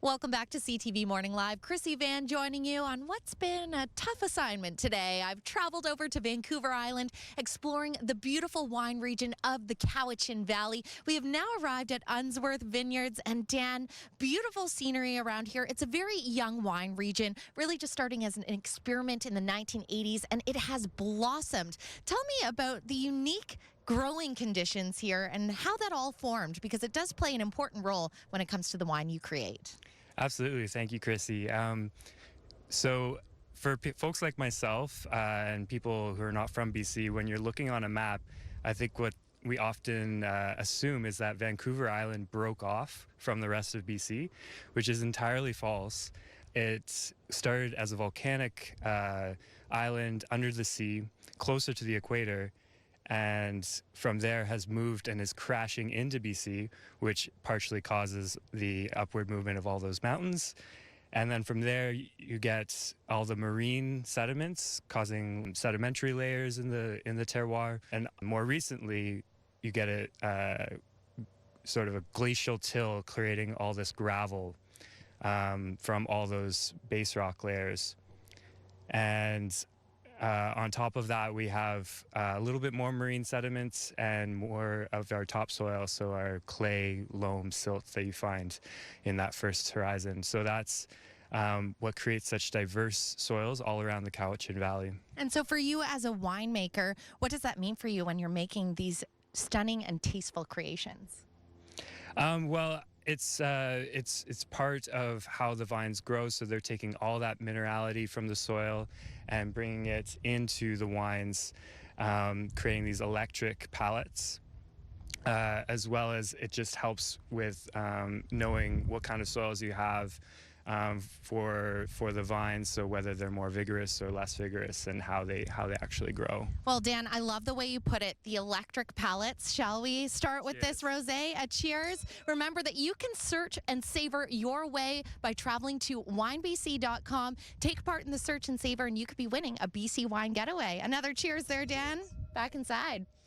Welcome back to CTV Morning Live. Chrissy Van joining you on what's been a tough assignment today. I've traveled over to Vancouver Island, exploring the beautiful wine region of the Cowichan Valley. We have now arrived at Unsworth Vineyards, and Dan, beautiful scenery around here. It's a very young wine region, really just starting as an experiment in the 1980s, and it has blossomed. Tell me about the unique growing conditions here and how that all formed, because it does play an important role when it comes to the wine you create. Absolutely. Thank you, Chrissy. So for folks like myself and people who are not from BC, when you're looking on a map, I think what we often assume is that Vancouver Island broke off from the rest of BC, which is entirely false. It started as a volcanic island under the sea, closer to the equator, and from there has moved and is crashing into BC, which partially causes the upward movement of all those mountains. And then from there, you get all the marine sediments causing sedimentary layers in the terroir. And more recently, you get a sort of a glacial till creating all this gravel from all those base rock layers. And on top of that, we have a little bit more marine sediments and more of our topsoil, so our clay, loam, silt that you find in that first horizon. So that's what creates such diverse soils all around the Cowichan Valley. And so for you as a winemaker, what does that mean for you when you're making these stunning and tasteful creations? Well, it's part of how the vines grow. So they're taking all that minerality from the soil and bringing it into the wines, creating these electric palettes, as well as it just helps with knowing what kind of soils you have for the vines, so whether they're more vigorous or less vigorous, and how they actually grow. Well, Dan, I love the way you put it, the electric palettes. Shall we start with this rosé? Cheers. Remember that you can search and savor your way by traveling to winebc.com. Take part in the Search and Savour, and you could be winning a BC wine getaway. Another cheers there, Dan. Back inside.